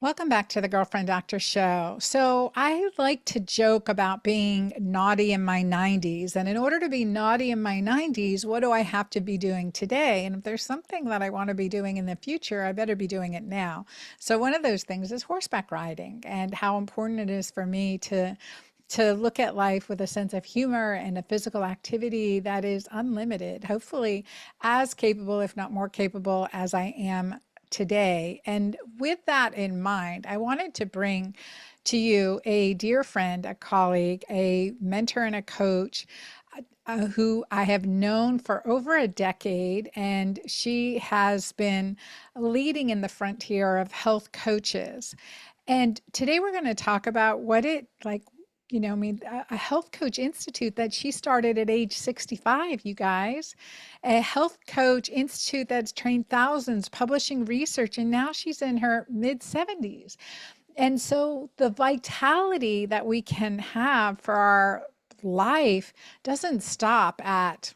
Welcome back to the Girlfriend Doctor Show. So, I like to joke about being naughty in my 90s. And in order to be naughty in my 90s, what do I have to be doing today? And if there's something that I want to be doing in the future, I better be doing it now. So, one of those things is horseback riding and how important it is for me to look at life with a sense of humor and a physical activity that is unlimited, hopefully as capable, if not more capable, as I am today. And with that in mind, I wanted to bring to you a dear friend, a colleague, a mentor, and a coach who I have known for over a decade. And she has been leading in the frontier of health coaches. And today we're going to talk about what it like. A health coach institute that she started at age 65, you guys, a health coach institute that's trained thousands, publishing research, and now she's in her mid 70s. And so the vitality that we can have for our life doesn't stop at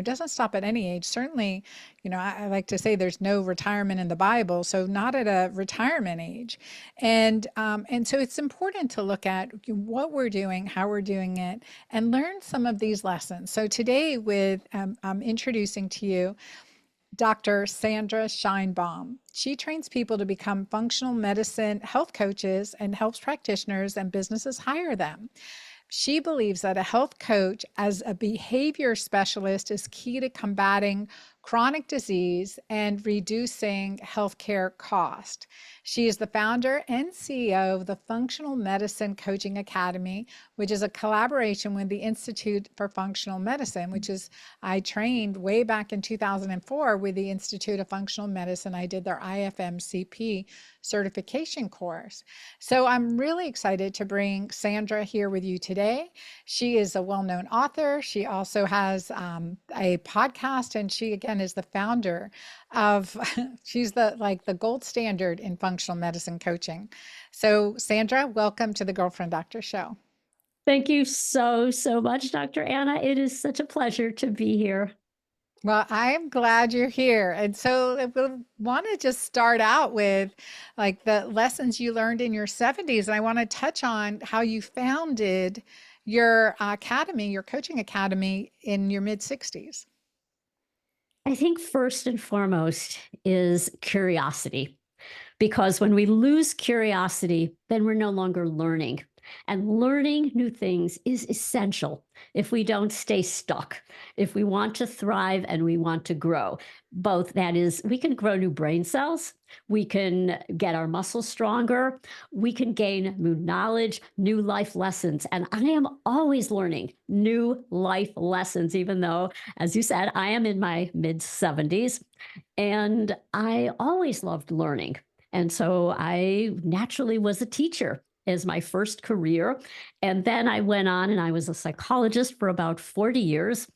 doesn't stop at any age. Certainly, I like to say there's no retirement in the Bible, so not at a retirement age. And so it's important to look at what we're doing, how we're doing it, and learn some of these lessons. So today, I'm introducing to you Dr. Sandra Scheinbaum. She trains people to become functional medicine health coaches and helps practitioners and businesses hire them. She believes that a health coach as a behavior specialist is key to combating chronic disease and reducing healthcare cost. She is the founder and CEO of the Functional Medicine Coaching Academy, which is a collaboration with the Institute for Functional Medicine, which is, I trained way back in 2004 with the Institute of Functional Medicine. I did their IFMCP certification course. So I'm really excited to bring Sandra here with you today. She is a well-known author. She also has a podcast, and she again is the founder of she's the gold standard in functional medicine coaching. So Sandra, welcome to the Girlfriend Doctor Show. Thank you so much, Dr. Anna. It is such a pleasure to be here. Well, I'm glad you're here. And so we want to just start out with like the lessons you learned in your 70s. And I want to touch on how you founded your academy, your coaching academy in your mid 60s. I think first and foremost is curiosity, because when we lose curiosity, then we're no longer learning. And learning new things is essential if we don't stay stuck, if we want to thrive and we want to grow. Both, that is, we can grow new brain cells, we can get our muscles stronger, we can gain new knowledge, new life lessons. And I am always learning new life lessons, even though, as you said, I am in my mid 70s and I always loved learning. And so I naturally was a teacher as my first career. And then I went on and I was a psychologist for about 40 years.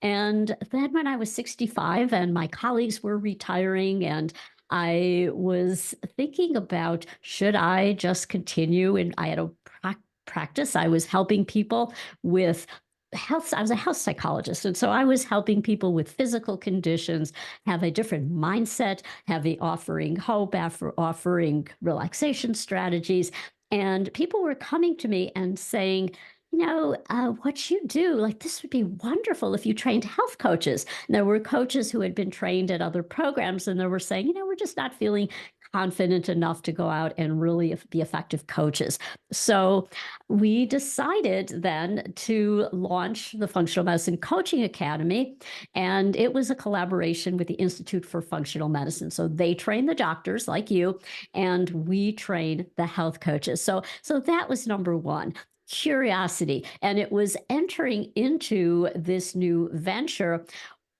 And then when I was 65 and my colleagues were retiring, and I was thinking about, should I just continue? And I had a practice. I was helping people with health. I was a health psychologist. And so I was helping people with physical conditions have a different mindset, offering hope, offering relaxation strategies. And people were coming to me and saying, what you do, like, this would be wonderful if you trained health coaches. And there were coaches who had been trained at other programs, and they were saying, we're just not feeling confident enough to go out and really be effective coaches. So we decided then to launch the Functional Medicine Coaching Academy, and it was a collaboration with the Institute for Functional Medicine. So they train the doctors like you, and we train the health coaches. So that was number one. Curiosity. And it was entering into this new venture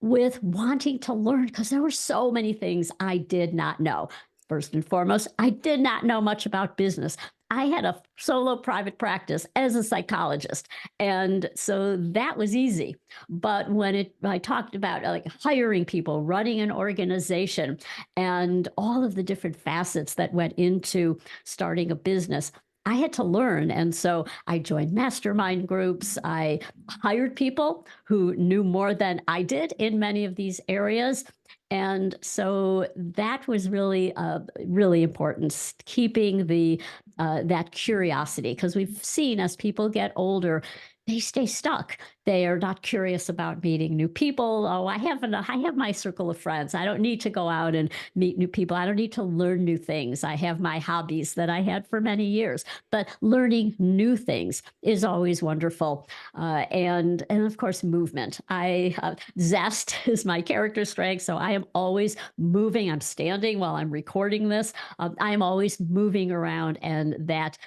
with wanting to learn, because there were so many things I did not know. First and foremost, I did not know much about business. I had a solo private practice as a psychologist. And so that was easy. But when I talked about like hiring people, running an organization, and all of the different facets that went into starting a business, I had to learn. And so I joined mastermind groups. I hired people who knew more than I did in many of these areas. And so that was really, really important, keeping that curiosity, because we've seen as people get older, they stay stuck. They are not curious about meeting new people. Oh, I have my circle of friends. I don't need to go out and meet new people. I don't need to learn new things. I have my hobbies that I had for many years. But learning new things is always wonderful, and of course movement. I Zest is my character strength, so I am always moving. I'm standing while I'm recording this. I am always moving around, and that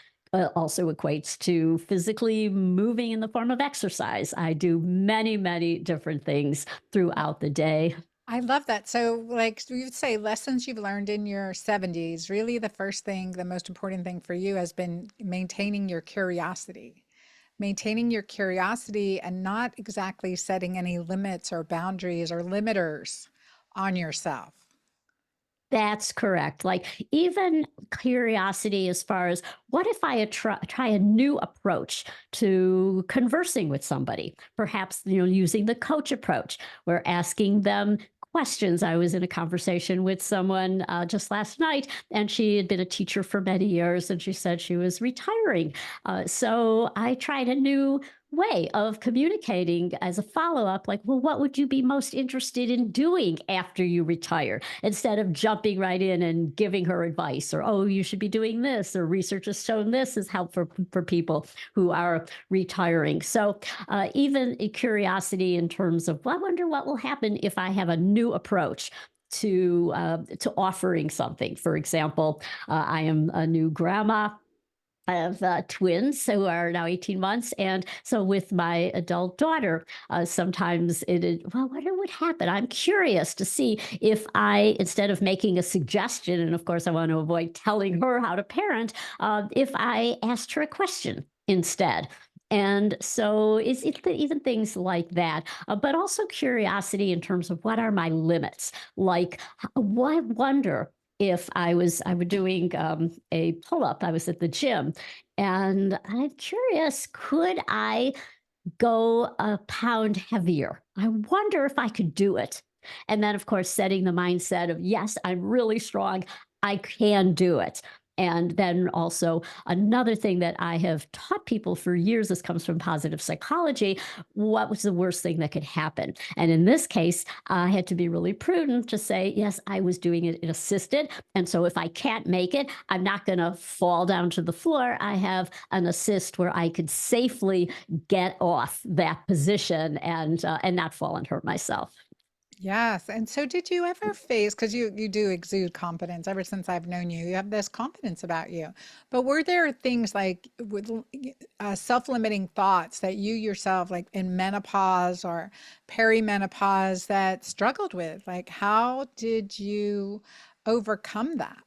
also equates to physically moving in the form of exercise. I do many, many different things throughout the day. I love that. So, like you would say, lessons you've learned in your 70s, really the first thing, the most important thing for you has been maintaining your curiosity and not exactly setting any limits or boundaries or limiters on yourself. That's correct. Like, even curiosity as far as, what if I try a new approach to conversing with somebody? Perhaps, using the coach approach. We're asking them questions. I was in a conversation with someone just last night, and she had been a teacher for many years, and she said she was retiring. So I tried a new way of communicating as a follow up, like, well, what would you be most interested in doing after you retire? Instead of jumping right in and giving her advice, or, oh, you should be doing this, or research has shown this is helpful for people who are retiring. So even a curiosity in terms of, well, I wonder what will happen if I have a new approach to offering something. For example, I am a new grandma. I have twins who are now 18 months. And so with my adult daughter, sometimes well, what would happen? I'm curious to see if I, instead of making a suggestion, and of course, I want to avoid telling her how to parent, if I asked her a question instead. And so it's even things like that, but also curiosity in terms of, what are my limits? Like, I wonder if I was doing a pull up. I was at the gym, and I'm curious, could I go a pound heavier? I wonder if I could do it. And then, of course, setting the mindset of, yes, I'm really strong. I can do it. And then also, another thing that I have taught people for years, this comes from positive psychology: what was the worst thing that could happen? And in this case, I had to be really prudent to say, yes, I was doing it in assisted. And so if I can't make it, I'm not going to fall down to the floor. I have an assist where I could safely get off that position and not fall and hurt myself. Yes. And so did you ever face, because you do exude confidence ever since I've known you, you have this confidence about you. But were there things like with self-limiting thoughts that you yourself, like in menopause or perimenopause, that struggled with? Like, how did you overcome that?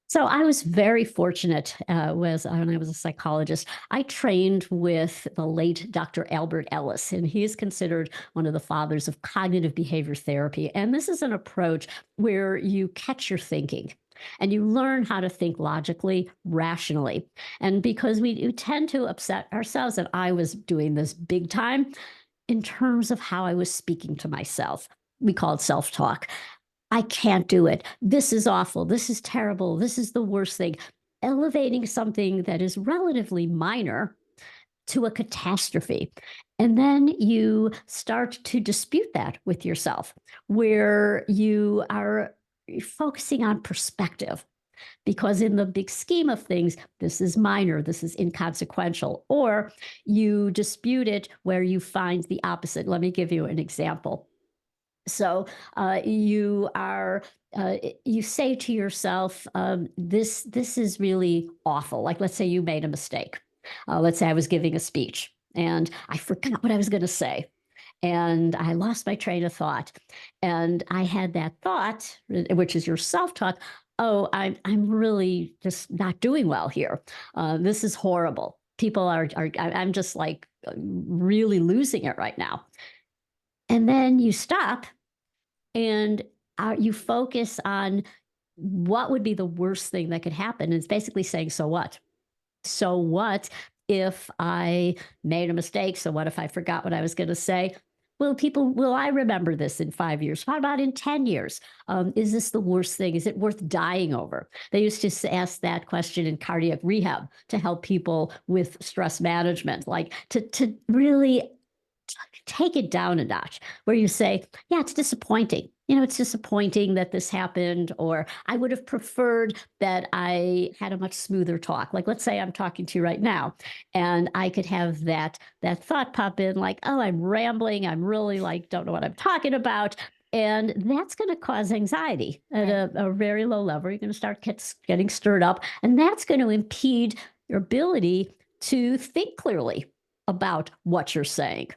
So I was very fortunate, when I was a psychologist. I trained with the late Dr. Albert Ellis, and he is considered one of the fathers of cognitive behavior therapy. And this is an approach where you catch your thinking and you learn how to think logically, rationally. And because we tend to upset ourselves, and I was doing this big time in terms of how I was speaking to myself. We call it self talk. I can't do it. This is awful. This is terrible. This is the worst thing. Elevating something that is relatively minor to a catastrophe. And then you start to dispute that with yourself, where you are focusing on perspective. Because in the big scheme of things, this is minor, this is inconsequential. Or you dispute it where you find the opposite. Let me give you an example. So you say to yourself, this is really awful. Like, let's say you made a mistake. Let's say I was giving a speech and I forgot what I was going to say, and I lost my train of thought. And I had that thought, which is your self talk. Oh, I'm really just not doing well here. This is horrible. People I'm just like really losing it right now. And then you stop and you focus on what would be the worst thing that could happen. It's basically saying, so what? So what if I made a mistake? So what if I forgot what I was going to say? Will I remember this in 5 years? What about in 10 years? Is this the worst thing? Is it worth dying over? They used to ask that question in cardiac rehab to help people with stress management, like to really take it down a notch where you say, yeah, it's disappointing. It's disappointing that this happened, or I would have preferred that I had a much smoother talk. Like, let's say I'm talking to you right now, and I could have that thought pop in, like, oh, I'm rambling. I'm really like, don't know what I'm talking about. And that's going to cause anxiety at Right. a very low level. You're going to start getting stirred up, and that's going to impede your ability to think clearly about what you're saying.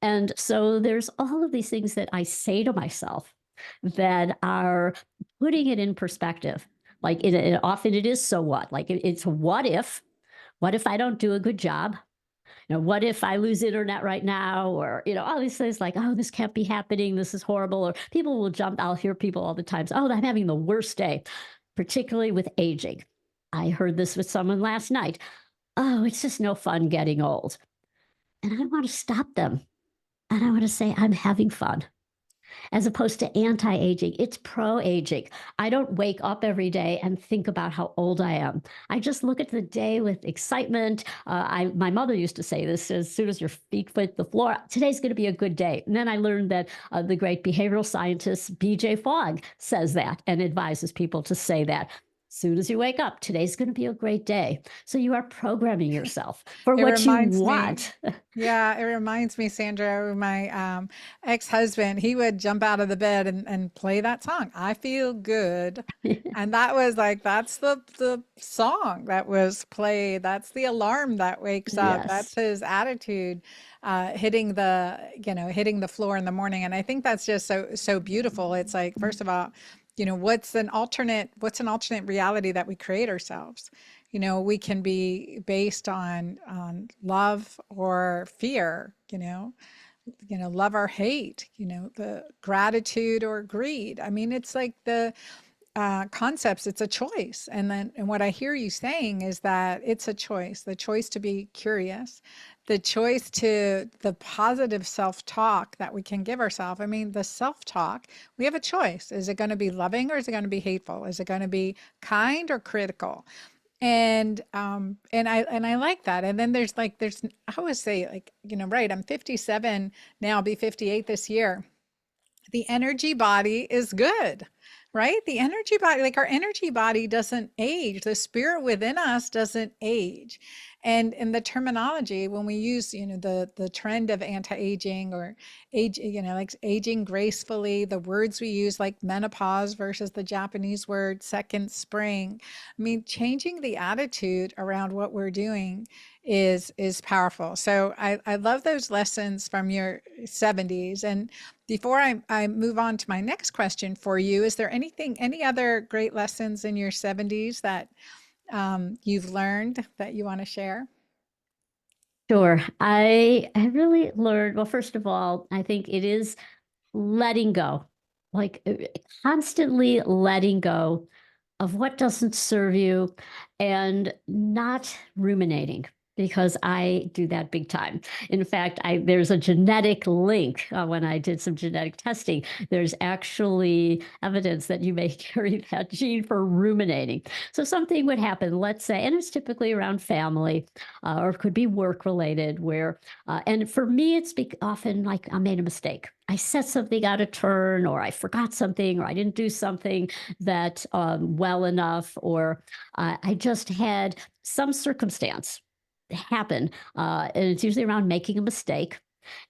And so there's all of these things that I say to myself that are putting it in perspective. Like often it is so what? Like it's what if? What if I don't do a good job? What if I lose internet right now? Or, all these things like, oh, this can't be happening. This is horrible. Or people will jump. I'll hear people all the time say, oh, I'm having the worst day, particularly with aging. I heard this with someone last night. Oh, it's just no fun getting old. And I want to stop them. And I want to say, I'm having fun, as opposed to anti aging. It's pro aging. I don't wake up every day and think about how old I am. I just look at the day with excitement. My mother used to say this: as soon as your feet hit the floor, today's going to be a good day. And then I learned that the great behavioral scientist BJ Fogg says that and advises people to say that. As soon as you wake up, today's going to be a great day. So you are programming yourself for It what you reminds me, want. yeah, it reminds me, Sandra, of my ex-husband. He would jump out of the bed and play that song, I Feel Good. And that was like, that's the song that was played. That's the alarm that wakes up. Yes. That's his attitude, hitting the floor in the morning. And I think that's just so beautiful. It's like, first of all, what's an alternate reality that we create ourselves? We can be based on love or fear, love or hate, the gratitude or greed. I mean, it's like the concepts, it's a choice. And what I hear you saying is that it's a choice, the choice to be curious, the choice to the positive self-talk that we can give ourselves. I mean, the self-talk, we have a choice. Is it going to be loving or is it going to be hateful? Is it going to be kind or critical? And I like that. And then there's I always say, like, right, I'm 57 now, I'll be 58 this year. The energy body is good, right? The energy body, like our energy body doesn't age. The spirit within us doesn't age. And in the terminology, when we use, the trend of anti-aging or age, like aging gracefully, the words we use like menopause versus the Japanese word second spring. I mean, changing the attitude around what we're doing is powerful. So I love those lessons from your 70s. And before I move on to my next question for you, is there any other great lessons in your 70s that you've learned that you want to share? Sure. I really learned, well, first of all, I think it is letting go, like constantly letting go of what doesn't serve you and not ruminating, because I do that big time. In fact, there's a genetic link. When I did some genetic testing, there's actually evidence that you may carry that gene for ruminating. So something would happen, let's say, and it's typically around family, or it could be work related, and for me, often like I made a mistake. I said something out of turn, or I forgot something, or I didn't do something that well enough, or I just had some circumstance happen. And it's usually around making a mistake.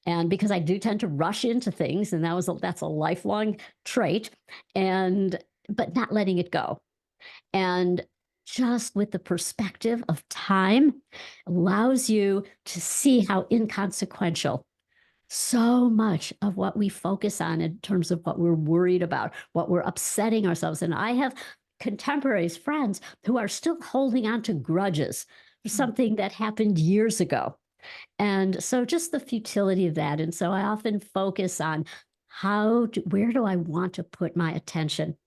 And because I do tend to rush into things, and that's a lifelong trait, and but not letting it go. And just with the perspective of time allows you to see how inconsequential so much of what we focus on in terms of what we're worried about, what we're upsetting ourselves. And I have contemporaries, friends who are still holding on to grudges for Mm. something that happened years ago. And so just the futility of that. And so I often focus on where do I want to put my attention?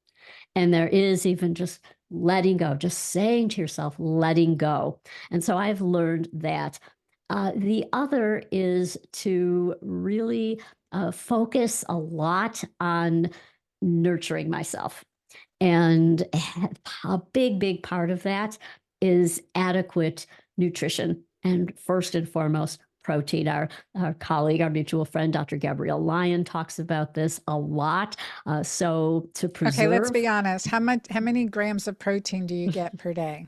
And there is even just letting go, just saying to yourself, letting go. And so I've learned that. The other is to really focus a lot on nurturing myself. And a big, big part of that is adequate nutrition. And first and foremost, protein. Our colleague, our mutual friend, Dr. Gabrielle Lyon, talks about this a lot. So to Okay, let's be preserve, honest. How many grams of protein do you get per day?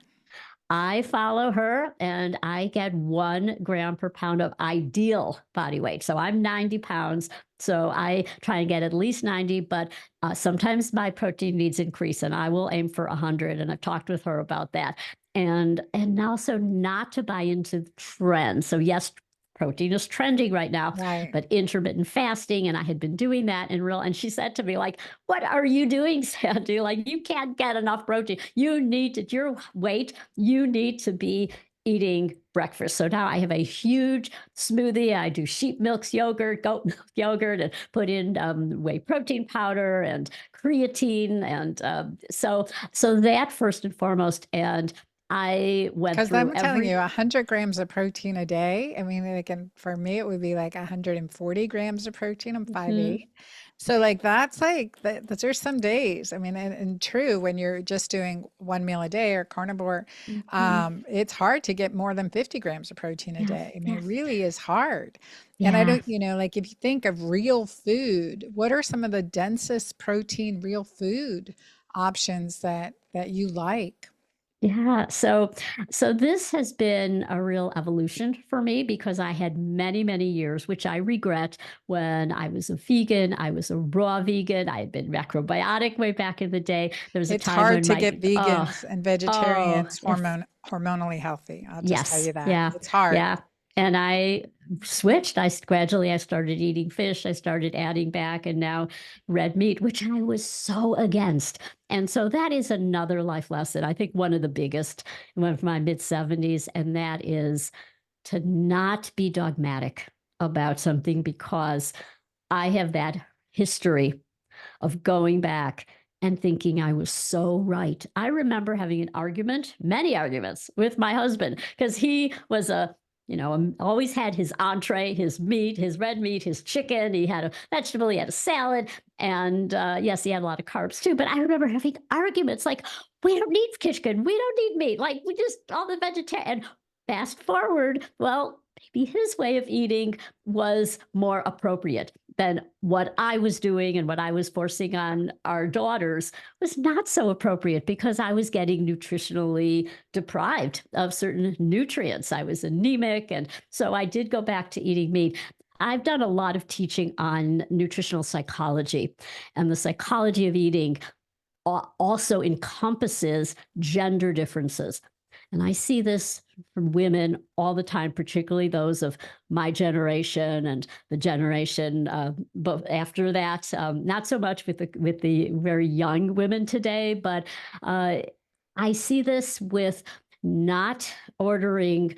I follow her and I get 1 gram per pound of ideal body weight. So I'm 90 pounds. So I try and get at least 90, but sometimes my protein needs increase and I will aim for 100. And I've talked with her about that. And also not to buy into trends. So yes, protein is trending right now, Right. but intermittent fasting, and I had been doing that in real, and she said to me, like, what are you doing, Sandy? Like, you can't get enough protein. You need to, your weight, you need to be eating breakfast. So now I have a huge smoothie. I do sheep milk yogurt, goat milk yogurt, and put in whey protein powder and creatine, and so that first and foremost. And I went Because through I'm telling you, every. 100 grams of protein a day. I mean, like, and for me, it would be like 140 grams of protein. I'm 5'8". Mhm. So like that's like there's some days. I mean, and true when you're just doing one meal a day or carnivore, Mhm. it's hard to get more than 50 grams of protein a Yes, day. I mean, it yes. really is hard. And I Yeah. don't, like if you think of real food, what are some of the densest protein real food options that you like? Yeah. So this has been a real evolution for me because I had many, many years, which I regret, when I was a vegan. I was a raw vegan. I had been macrobiotic way back in the day. There was a It's time hard when to my get oh, vegans and oh, vegetarians it's hormonally healthy. I'll just tell yes, you that. yeah, It's hard. yeah. And I switched. Gradually I started eating fish. I started adding back, and now red meat, which I was so against. And so that is another life lesson. I think one of the biggest, one of my mid 70s, and that is to not be dogmatic about something, because I have that history of going back and thinking I was so right. I remember having an argument, many arguments with my husband, because he was always had his entree, his meat, his red meat, his chicken. He had a vegetable, he had a salad. And yes, he had a lot of carbs too. But I remember having arguments like, we don't need chicken, we don't need meat. Like, we just, all the vegetarian. Fast forward, well, maybe his way of eating was more appropriate than what I was doing, and what I was forcing on our daughters was not so appropriate, because I was getting nutritionally deprived of certain nutrients. I was anemic. And so I did go back to eating meat. I've done a lot of teaching on nutritional psychology, and the psychology of eating also encompasses gender differences. And I see this from women all the time, particularly those of my generation and the generation but after that. Not so much with the very young women today, but uh, I see this with not ordering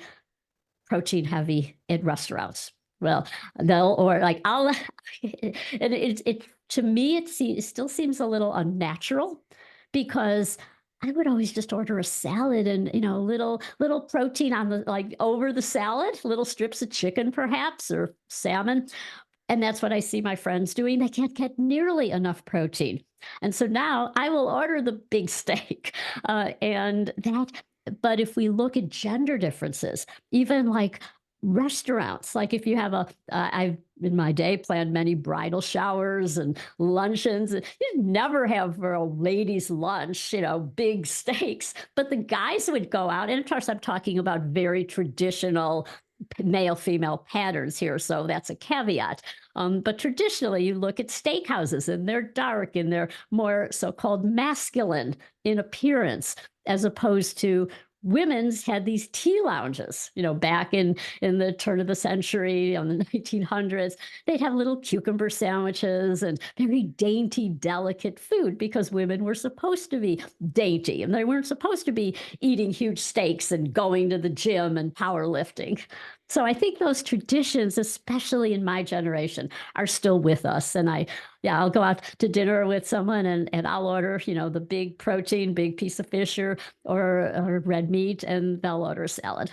protein heavy at restaurants. Well, they'll, or like, I'll, and it to me, it still seems a little unnatural, because I would always just order a salad, and little protein on the, like, over the salad, little strips of chicken perhaps, or salmon. And that's what I see my friends doing. They can't get nearly enough protein. And so now I will order the big steak. And that, but if we look at gender differences, even like restaurants, like if you have I've in my day planned many bridal showers and luncheons. You never have for a ladies' lunch, big steaks, but the guys would go out. And of course, I'm talking about very traditional male female patterns here. So that's a caveat. But traditionally, you look at steakhouses, and they're dark and they're more so called masculine in appearance, as opposed to women's had these tea lounges, back in the turn of the century, on the 1900s. They'd have little cucumber sandwiches and very dainty, delicate food, because women were supposed to be dainty, and they weren't supposed to be eating huge steaks and going to the gym and powerlifting. So I think those traditions, especially in my generation, are still with us. And yeah, I'll go out to dinner with someone and I'll order, the big protein, big piece of fish or red meat, and they'll order a salad.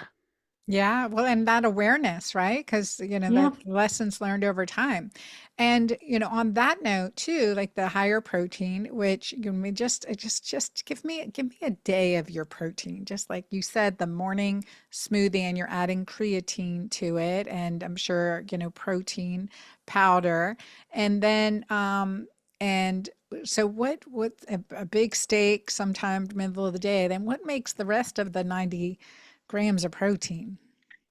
Yeah, well, and that awareness, right? Because, Yeah. the lessons learned over time. And, on that note too, like the higher protein, which you may just give me a day of your protein. Just like you said, the morning smoothie and you're adding creatine to it, and I'm sure, protein powder. And then and so what a big steak sometime middle of the day, then what makes the rest of the 90 grams of protein?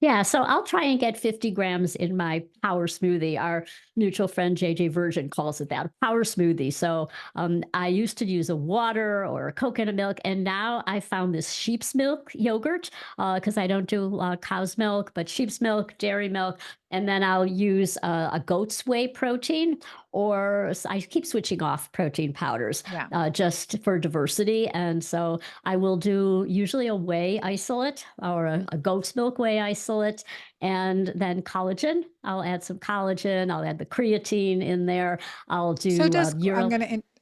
Yeah, so I'll try and get 50 grams in my power smoothie. Our mutual friend JJ Virgin calls it that, a power smoothie. So I used to use a water or a coconut milk, and now I found this sheep's milk yogurt because I don't do cow's milk, but sheep's milk, dairy milk. And then I'll use a goat's whey protein, or I keep switching off protein powders Yeah. just for diversity. And so I will do usually a whey isolate or a goat's milk whey isolate, and then collagen. I'll add some collagen. I'll add the creatine in there. I'll So do does urine. I'm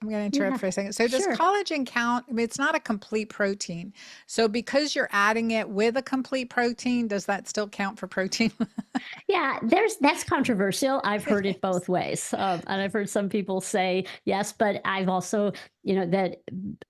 gonna interrupt Yeah, for a second. So does sure. collagen count? I mean, it's not a complete protein. So because you're adding it with a complete protein, does that still count for protein? Yeah, that's controversial. I've It heard it is. both ways, and I've heard some people say yes, but I've also, that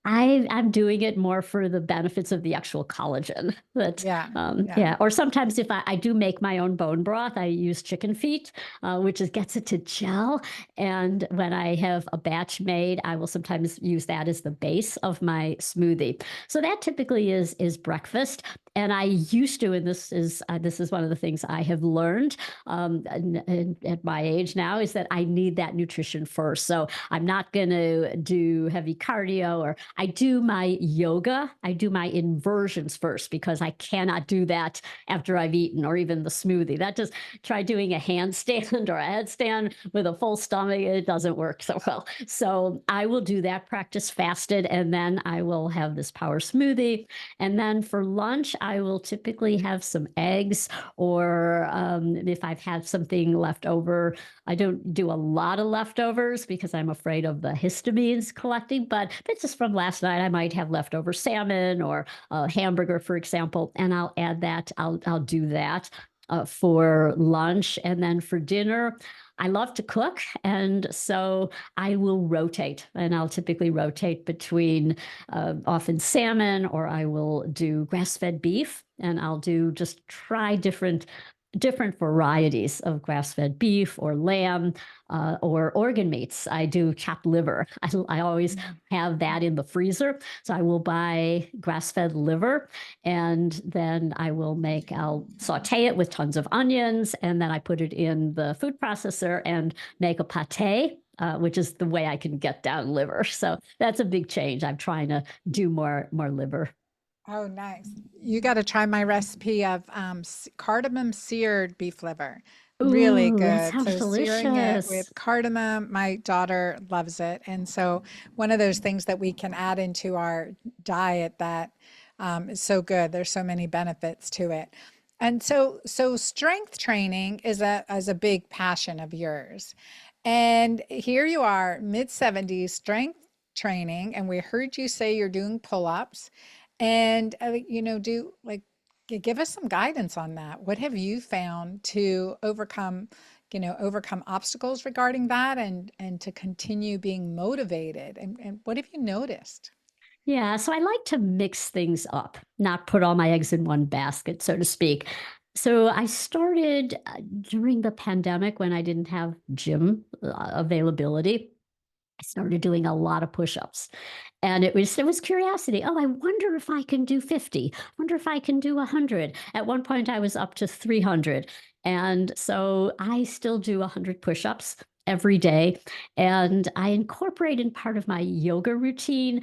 I'm doing it more for the benefits of the actual collagen. That, Yeah. Yeah. yeah, or sometimes if I do make my own bone broth, I use chicken feet, which gets it to gel. And when I have a batch made, I will sometimes use that as the base of my smoothie. So that typically is breakfast. And I used to, and this is one of the things I have learned at my age now, is that I need that nutrition first. So I'm not going to do heavy cardio, or I do my yoga. I do my inversions first because I cannot do that after I've eaten, or even the smoothie. That just try doing a handstand or a headstand with a full stomach. It doesn't work so well. So I will do that practice fasted, and then I will have this power smoothie. And then for lunch, I will typically have some eggs, or if I've had something left over. I don't do a lot of leftovers because I'm afraid of the histamines collecting, but if it's just from last night, I might have leftover salmon or a hamburger, for example, and I'll add that. I'll do that. For lunch, and then for dinner, I love to cook, and so I will rotate, and I'll typically rotate between often salmon, or I will do grass-fed beef, and I'll do just try different varieties of grass-fed beef or lamb, or organ meats. I do chopped liver. I always Mhm. have that in the freezer, so I will buy grass-fed liver, and then I'll saute it with tons of onions, and then I put it in the food processor and make a pate. Which is the way I can get down liver. So that's a big change. I'm trying to do more liver. Oh, nice. You got to try my recipe of cardamom seared beef liver. Really Ooh, that good. sounds So searing it delicious. with cardamom, my daughter loves it. And so one of those things that we can add into our diet that is so good. There's so many benefits to it. And so strength training is a big passion of yours. And here you are, mid 70s, strength training, and we heard you say you're doing pull-ups. And, do like give us some guidance on that. What have you found to overcome obstacles regarding that, and to continue being motivated? And what have you noticed? Yeah, so I like to mix things up, not put all my eggs in one basket, so to speak. So I started during the pandemic when I didn't have gym availability. I started doing a lot of push-ups. And it was curiosity. Oh, I wonder if I can do 50. Wonder if I can do 100. At one point I was up to 300. And so I still do 100 push-ups every day, and I incorporate in part of my yoga routine,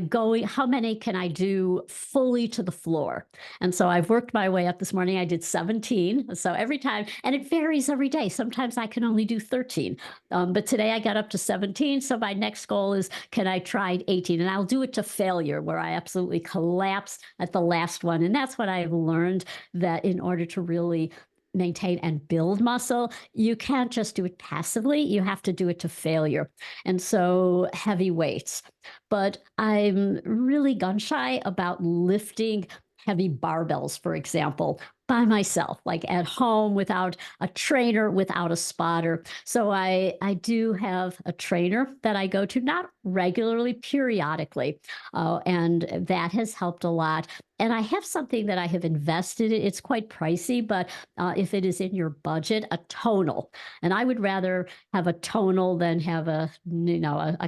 going, how many can I do fully to the floor? And so I've worked my way up. This morning I did 17. So every time, and it varies every day. Sometimes I can only do 13. But today I got up to 17. So my next goal is, can I try 18? And I'll do it to failure, where I absolutely collapse at the last one. And that's what I've learned, that in order to really maintain and build muscle, you can't just do it passively. You have to do it to failure. And so heavy weights. But I'm really gun shy about lifting heavy barbells, for example, by myself, like at home without a trainer, without a spotter. So I do have a trainer that I go to, not regularly, periodically, and that has helped a lot. And I have something that I have invested in. It's quite pricey, but if it is in your budget, a tonal. And I would rather have a tonal than have a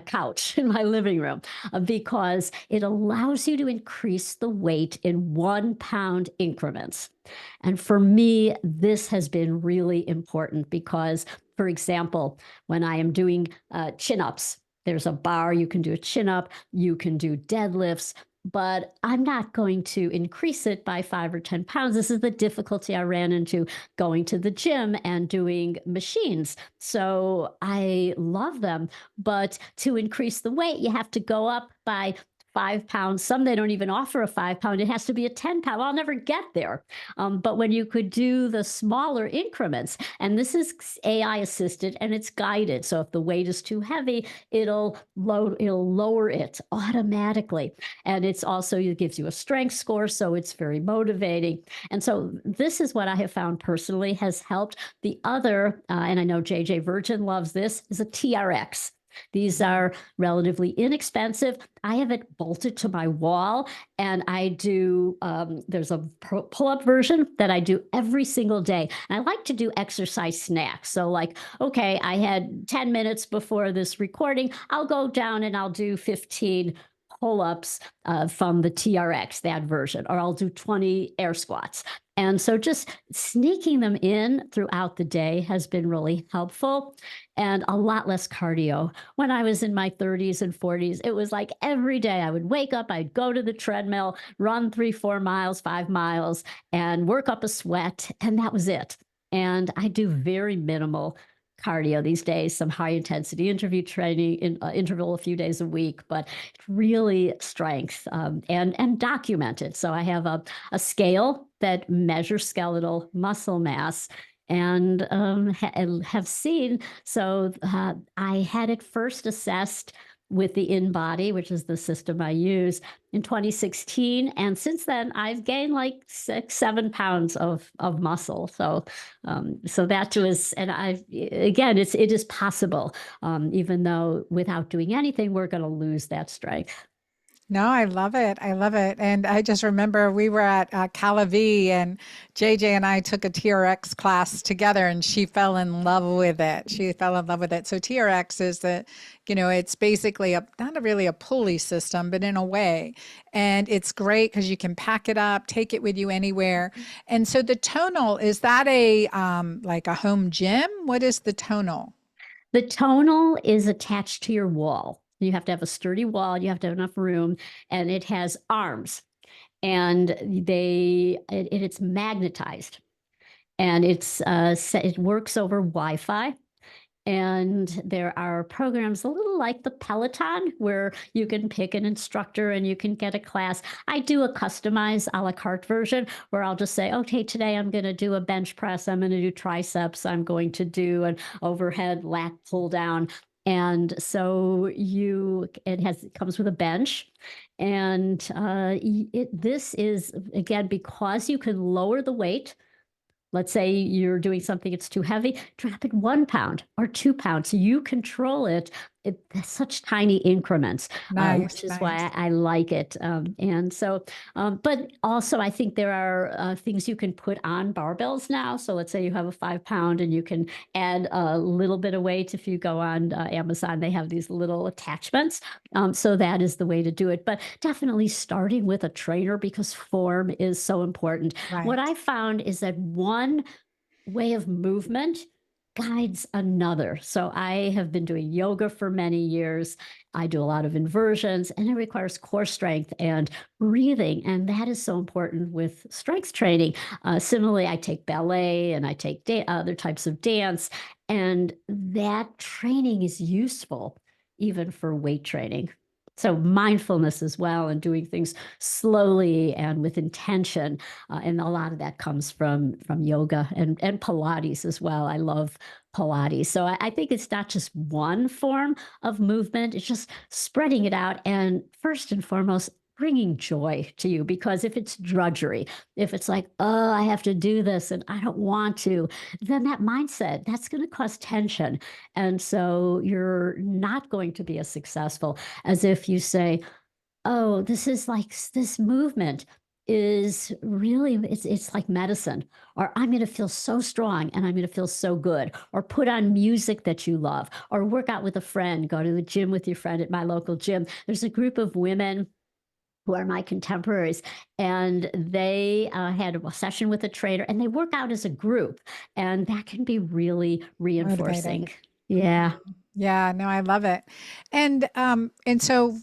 couch in my living room, because it allows you to increase the weight in 1 pound increments. And for me, this has been really important because, for example, when I am doing chin ups, there's a bar, you can do a chin up, you can do deadlifts, but I'm not going to increase it by 5 or 10 pounds. This is the difficulty I ran into going to the gym and doing machines. So I love them, but to increase the weight, you have to go up by 5 pounds. Some they don't even offer a 5 pound. It has to be a 10 pound. I'll never get there. But when you could do the smaller increments, and this is AI assisted and it's guided. So if the weight is too heavy, it'll lower it automatically. And it's also, it gives you a strength score. So it's very motivating. And so this is what I have found personally has helped. The other, and I know JJ Virgin loves this, is a TRX. These are relatively inexpensive. I have it bolted to my wall, and I do. There's a pull-up version that I do every single day. And I like to do exercise snacks. So, like, okay, I had 10 minutes before this recording. I'll go down and I'll do 15 pull-ups from the TRX, that version, or I'll do 20 air squats. And so just sneaking them in throughout the day has been really helpful and a lot less cardio. When I was in my 30s and 40s, it was like every day I would wake up, I'd go to the treadmill, run 3, 4 miles, 5 miles, and work up a sweat. And that was it. And I do very minimal cardio these days, some high intensity interview training, interval a few days a week, but really strength, and documented. So I have a scale that measures skeletal muscle mass and have seen. So I had it first assessed with the InBody, which is the system I use, in 2016, and since then I've gained like 6, 7 pounds of muscle. So that was, and I again, it is possible, even though without doing anything, we're going to lose that strength. No, I love it. I love it. And I just remember we were at Calavi and JJ and I took a TRX class together and she fell in love with it. She fell in love with it. So TRX is it's basically not really a pulley system, but in a way. And it's great because you can pack it up, take it with you anywhere. And so the tonal, is that like a home gym? What is the tonal? The tonal is attached to your wall. You have to have a sturdy wall, you have to have enough room, and it has arms. And it's magnetized, and it works over Wi-Fi. And there are programs a little like the Peloton where you can pick an instructor and you can get a class. I do a customized a la carte version where I'll just say, okay, today I'm going to do a bench press. I'm going to do triceps. I'm going to do an overhead lat pull down. And so it comes with a bench. And this is, again, because you can lower the weight. Let's say you're doing something that's too heavy, drop it 1 pound or 2 pounds. So you control it in such tiny increments, Nice, which is nice. why I like it. But also I think there are things you can put on barbells now. So let's say you have a 5 pound and you can add a little bit of weight. If you go on Amazon, they have these little attachments. So that is the way to do it. But definitely starting with a trainer because form is so important. What Right. I found is that one way of movement guides another. So I have been doing yoga for many years. I do a lot of inversions, and it requires core strength and breathing. And that is so important with strength training. Similarly, I take ballet and I take other types of dance, and that training is useful even for weight training. So mindfulness as well, and doing things slowly and with intention, and a lot of that comes from yoga and Pilates as well. I love Pilates, so I think it's not just one form of movement; it's just spreading it out, and first and foremost, bringing joy to you. Because if it's drudgery, if it's like, oh, I have to do this and I don't want to, then that mindset that's going to cause tension, and so you're not going to be as successful as if you say, "Oh, this is like this movement is really it's like medicine," or "I'm going to feel so strong and I'm going to feel so good," or put on music that you love, or work out with a friend, go to the gym with your friend at my local gym. There's a group of women who are my contemporaries, and they had a session with a trainer, and they work out as a group, and that can be really Motivating. reinforcing. Yeah. Yeah, no, I love it. And so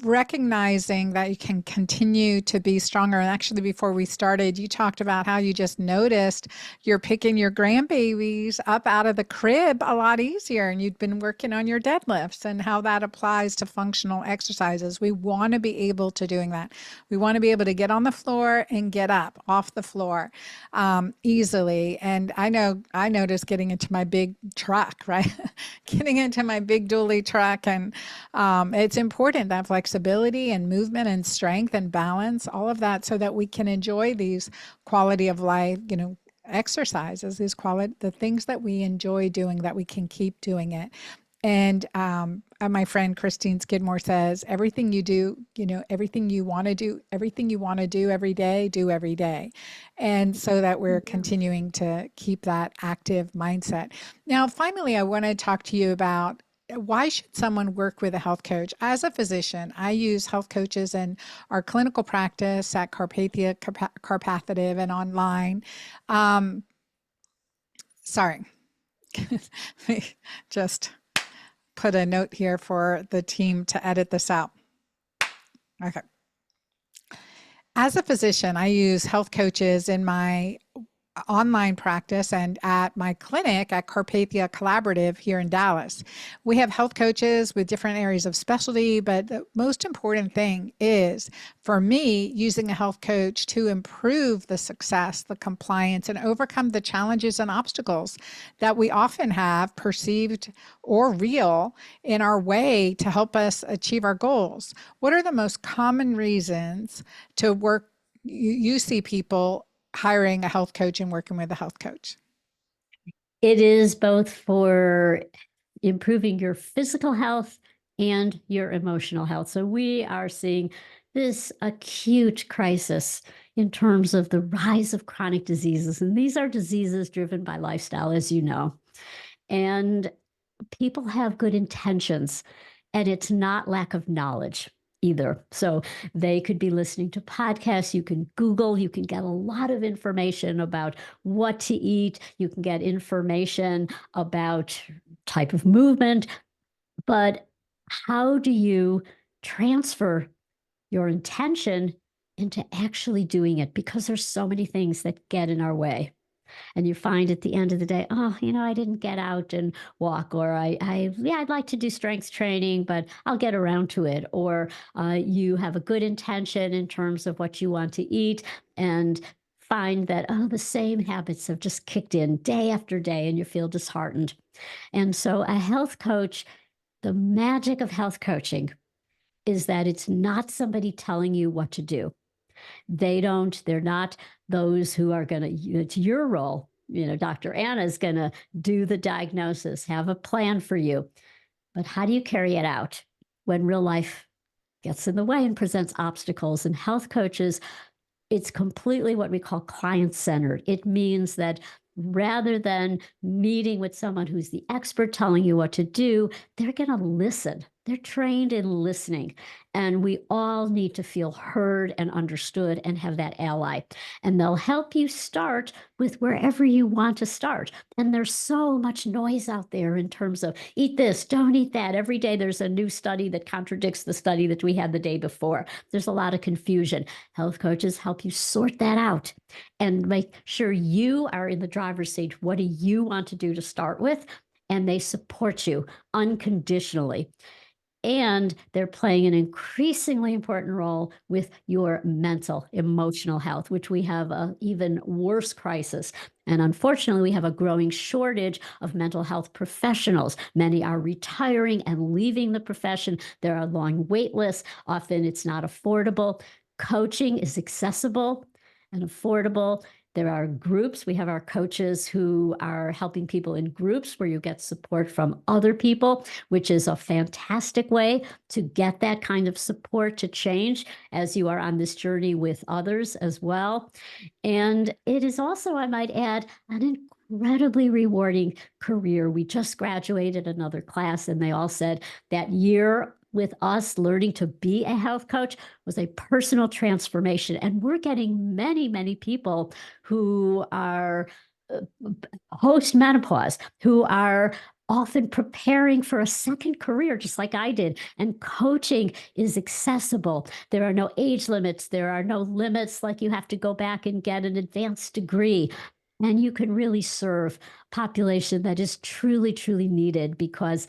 recognizing that you can continue to be stronger. And actually, before we started, you talked about how you just noticed you're picking your grandbabies up out of the crib a lot easier, and you'd been working on your deadlifts and how that applies to functional exercises. We want to be able to doing that. We want to be able to get on the floor and get up off the floor easily. And I noticed getting into my big truck, right? Getting into my big dually truck. And it's important that flexibility and movement and strength and balance, all of that, so that we can enjoy these quality of life, exercises, the things that we enjoy doing, that we can keep doing it. And my friend Christine Skidmore says, everything you do, everything you want to do, everything you want to do every day, do every day. And so that we're continuing to keep that active mindset. Now, finally, I want to talk to you about why should someone work with a health coach? As a physician, I use health coaches in our clinical practice at Carpathia and online. Um, sorry, let me just put a note here for the team to edit this out. Okay. As a physician, I use health coaches in my online practice and at my clinic at Carpathia Collaborative here in Dallas. We have health coaches with different areas of specialty, but the most important thing is for me using a health coach to improve the success, the compliance, and overcome the challenges and obstacles that we often have, perceived or real, in our way to help us achieve our goals. What are the most common reasons to work you see people hiring a health coach and working with a health coach? It is both for improving your physical health and your emotional health. So we are seeing this acute crisis in terms of the rise of chronic diseases. And these are diseases driven by lifestyle, as you know. And people have good intentions, and it's not lack of knowledge either. So they could be listening to podcasts. You can Google, you can get a lot of information about what to eat. You can get information about type of movement, but how do you transfer your intention into actually doing it? Because there's so many things that get in our way, and you find at the end of the day, oh, I didn't get out and walk, or yeah, I'd like to do strength training, but I'll get around to it. Or you have a good intention in terms of what you want to eat, and find that, oh, the same habits have just kicked in day after day, and you feel disheartened. And so a health coach, the magic of health coaching is that it's not somebody telling you what to do. They're not those who are going to, it's your role. Dr. Anna is going to do the diagnosis, have a plan for you. But how do you carry it out when real life gets in the way and presents obstacles? And health coaches, it's completely what we call client centered. It means that rather than meeting with someone who's the expert telling you what to do, they're going to listen. They're trained in listening. And we all need to feel heard and understood and have that ally. And they'll help you start with wherever you want to start. And there's so much noise out there in terms of eat this, don't eat that. Every day there's a new study that contradicts the study that we had the day before. There's a lot of confusion. Health coaches help you sort that out and make sure you are in the driver's seat. What do you want to do to start with? And they support you unconditionally. And they're playing an increasingly important role with your mental, emotional health, which we have an even worse crisis. And unfortunately, we have a growing shortage of mental health professionals. Many are retiring and leaving the profession. There are long wait lists. Often it's not affordable. Coaching is accessible and affordable. There are groups. We have our coaches who are helping people in groups where you get support from other people, which is a fantastic way to get that kind of support to change as you are on this journey with others as well. And it is also, I might add, an incredibly rewarding career. We just graduated another class, and they all said that year with us learning to be a health coach was a personal transformation. And we're getting many, many people who are post menopause, who are often preparing for a second career, just like I did. And coaching is accessible. There are no age limits. There are no limits like you have to go back and get an advanced degree. And you can really serve population that is truly, truly needed because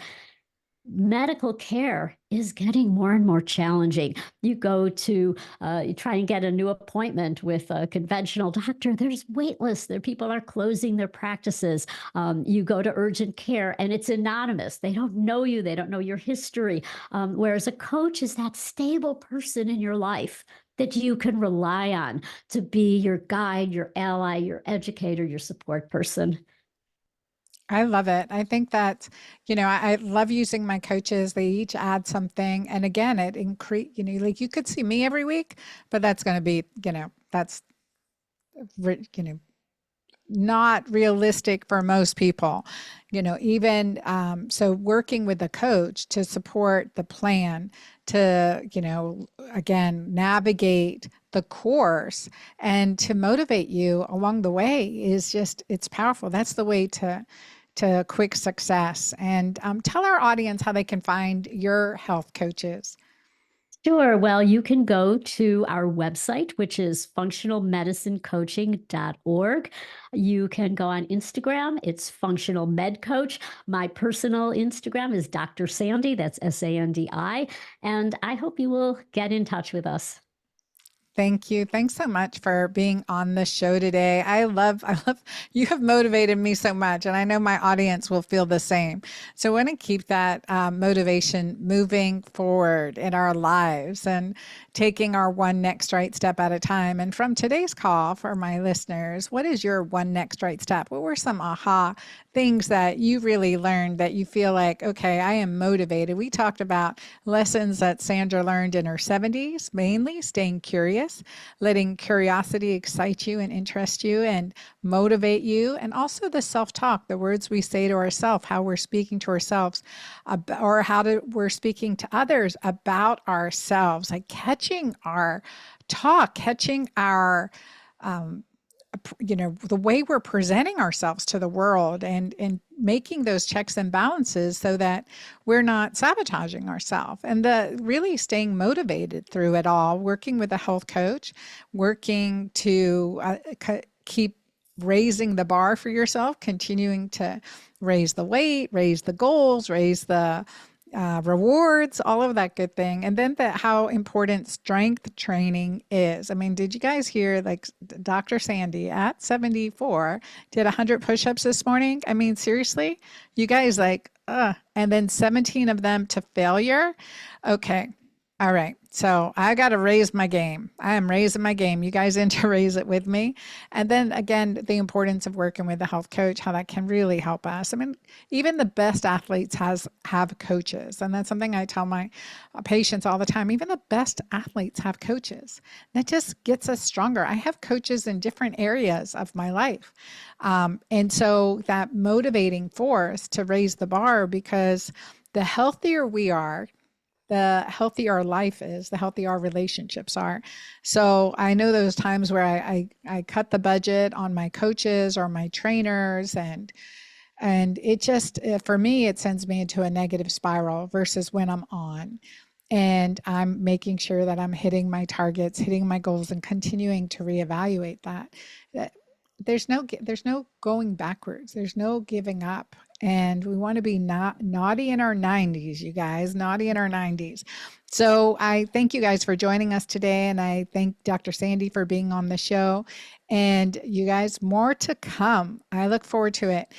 medical care is getting more and more challenging. You go to you try and get a new appointment with a conventional doctor. There's wait lists. There people are closing their practices. You go to urgent care and it's anonymous. They don't know you. They don't know your history. Whereas a coach is that stable person in your life that you can rely on to be your guide, your ally, your educator, your support person. I love it. I think that, I love using my coaches. They each add something. And again, it increase, like you could see me every week, but that's going to be, that's, not realistic for most people. Even so working with a coach to support the plan to, again, navigate the course and to motivate you along the way is just, it's powerful. That's the way to quick success. And tell our audience how they can find your health coaches. Sure. Well, you can go to our website, which is functionalmedicinecoaching.org. You can go on Instagram. It's Functional Med Coach. My personal Instagram is Dr. Sandy. That's Sandi. And I hope you will get in touch with us. Thank you. Thanks so much for being on the show today. I love, you have motivated me so much, and I know my audience will feel the same. So I want to keep that motivation moving forward in our lives and taking our one next right step at a time. And from today's call for my listeners, what is your one next right step? What were some aha things that you really learned that you feel like, okay, I am motivated? We talked about lessons that Sandra learned in her 70s, mainly staying curious, letting curiosity excite you and interest you and motivate you, and also the self-talk, the words we say to ourselves, how we're speaking to ourselves, or we're speaking to others about ourselves, like catching our talk, catching our the way we're presenting ourselves to the world, and making those checks and balances so that we're not sabotaging ourselves, and the really staying motivated through it all, working with a health coach, working to keep raising the bar for yourself, continuing to raise the weight, raise the goals, raise the rewards, all of that good thing. And then how important strength training is. I mean, did you guys hear like Dr. Sandy at 74 did 100 push-ups this morning? I mean, seriously, you guys and then 17 of them to failure. Okay. All right. So I got to raise my game. I am raising my game. You guys in to raise it with me. And then again, the importance of working with a health coach, how that can really help us. I mean, even the best athletes have coaches. And that's something I tell my patients all the time. Even the best athletes have coaches. That just gets us stronger. I have coaches in different areas of my life. And so that motivating force to raise the bar, because the healthier we are, the healthier our life is, the healthier our relationships are. So I know those times where I cut the budget on my coaches or my trainers, and it just, for me, it sends me into a negative spiral versus when I'm on. And I'm making sure that I'm hitting my targets, hitting my goals, and continuing to reevaluate that. there's no going backwards. There's no giving up. And we want to be not naughty in our 90s, you guys, naughty in our 90s. So I thank you guys for joining us today. And I thank Dr. Sandy for being on the show. And you guys, more to come. I look forward to it.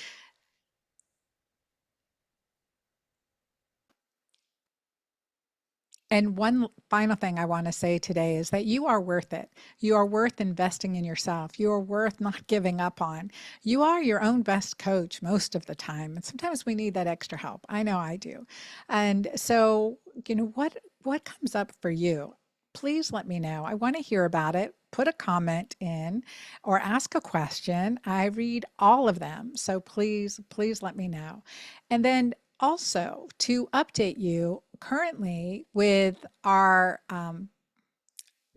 And one final thing I want to say today is that you are worth it. You are worth investing in yourself. You are worth not giving up on. You are your own best coach most of the time. And sometimes we need that extra help. I know I do. And so, what comes up for you? Please let me know. I want to hear about it. Put a comment in or ask a question. I read all of them. So please let me know. And then also to update you currently with our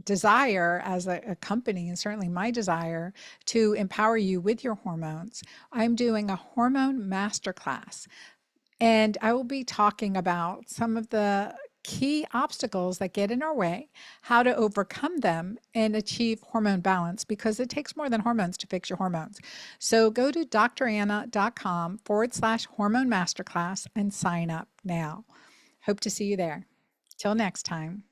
desire as a company, and certainly my desire to empower you with your hormones, I'm doing a hormone masterclass. And I will be talking about some of the key obstacles that get in our way, how to overcome them and achieve hormone balance because it takes more than hormones to fix your hormones. So go to dranna.com/hormone masterclass and sign up now. Hope to see you there. Till next time.